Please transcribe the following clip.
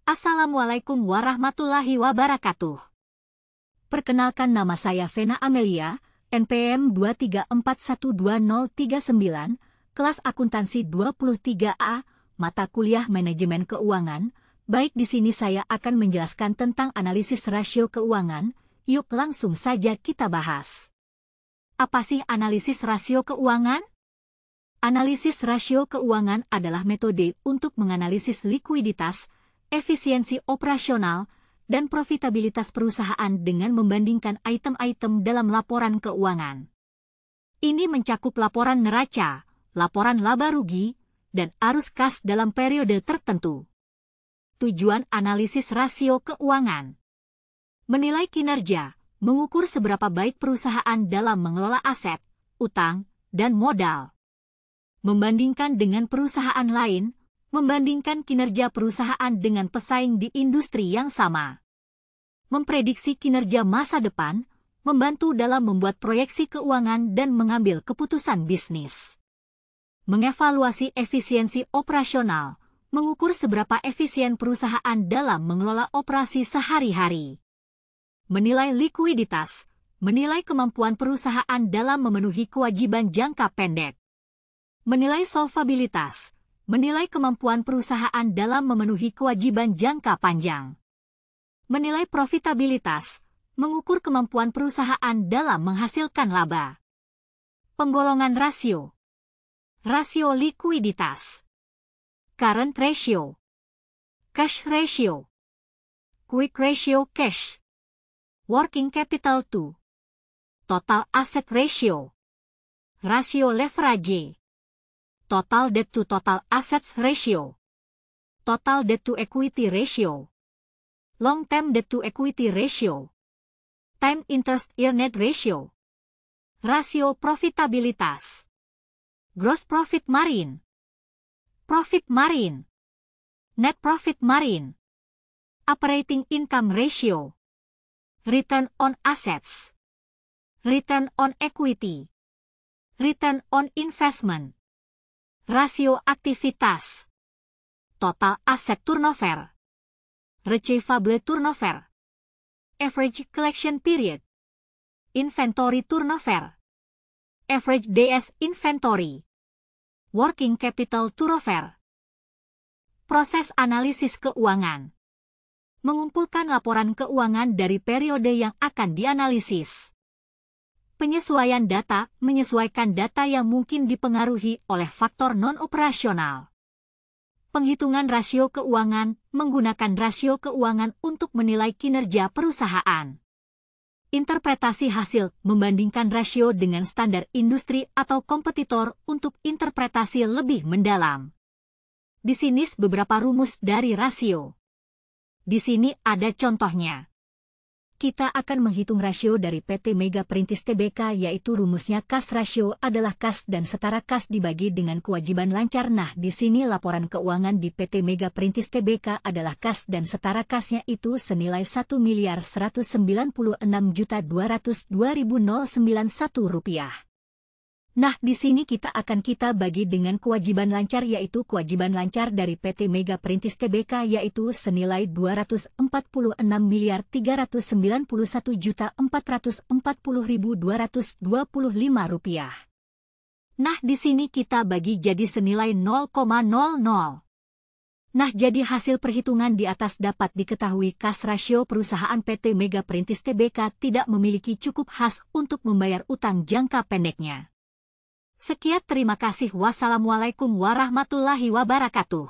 Assalamualaikum warahmatullahi wabarakatuh. Perkenalkan, nama saya Vena Amelia, NPM 234120039, kelas akuntansi 23A, mata kuliah manajemen keuangan. Baik, di sini saya akan menjelaskan tentang analisis rasio keuangan. Yuk langsung saja kita bahas. Apa sih analisis rasio keuangan? Analisis rasio keuangan adalah metode untuk menganalisis likuiditas, efisiensi operasional, dan profitabilitas perusahaan dengan membandingkan item-item dalam laporan keuangan. Ini mencakup laporan neraca, laporan laba rugi, dan arus kas dalam periode tertentu. Tujuan analisis rasio keuangan: menilai kinerja, mengukur seberapa baik perusahaan dalam mengelola aset, utang, dan modal. Membandingkan dengan perusahaan lain, membandingkan kinerja perusahaan dengan pesaing di industri yang sama. Memprediksi kinerja masa depan, membantu dalam membuat proyeksi keuangan dan mengambil keputusan bisnis. Mengevaluasi efisiensi operasional, mengukur seberapa efisien perusahaan dalam mengelola operasi sehari-hari. Menilai likuiditas, menilai kemampuan perusahaan dalam memenuhi kewajiban jangka pendek. Menilai solvabilitas, menilai kemampuan perusahaan dalam memenuhi kewajiban jangka panjang. Menilai profitabilitas, mengukur kemampuan perusahaan dalam menghasilkan laba. Penggolongan rasio. Rasio likuiditas. Current ratio. Cash ratio. Quick ratio cash. Working capital to total asset ratio. Rasio leverage. Total debt to total assets ratio. Total debt to equity ratio. Long term debt to equity ratio. Time interest earned ratio. Rasio profitabilitas. Gross profit margin. Profit margin. Net profit margin. Operating income ratio. Return on assets. Return on equity. Return on investment. Rasio aktivitas. Total asset turnover. Receivable turnover. Average collection period. Inventory turnover. Average days inventory. Working capital turnover. Proses analisis keuangan: mengumpulkan laporan keuangan dari periode yang akan dianalisis. Penyesuaian data, menyesuaikan data yang mungkin dipengaruhi oleh faktor non-operasional. Penghitungan rasio keuangan, menggunakan rasio keuangan untuk menilai kinerja perusahaan. Interpretasi hasil, membandingkan rasio dengan standar industri atau kompetitor untuk interpretasi lebih mendalam. Di sini beberapa rumus dari rasio. Di sini ada contohnya. Kita akan menghitung rasio dari PT Mega Perintis Tbk, yaitu rumusnya kas rasio adalah kas dan setara kas dibagi dengan kewajiban lancar. Nah, di sini laporan keuangan di PT Mega Perintis Tbk adalah kas dan setara kasnya itu senilai Rp1.196.202.091. Nah, di sini kita bagi dengan kewajiban lancar, yaitu kewajiban lancar dari PT Mega Perintis Tbk yaitu senilai Rp246.391.440.225. Nah, di sini kita bagi jadi senilai 0,00. Nah, jadi hasil perhitungan di atas dapat diketahui kas rasio perusahaan PT Mega Perintis Tbk tidak memiliki cukup khas untuk membayar utang jangka pendeknya. Sekian, terima kasih. Wassalamualaikum warahmatullahi wabarakatuh.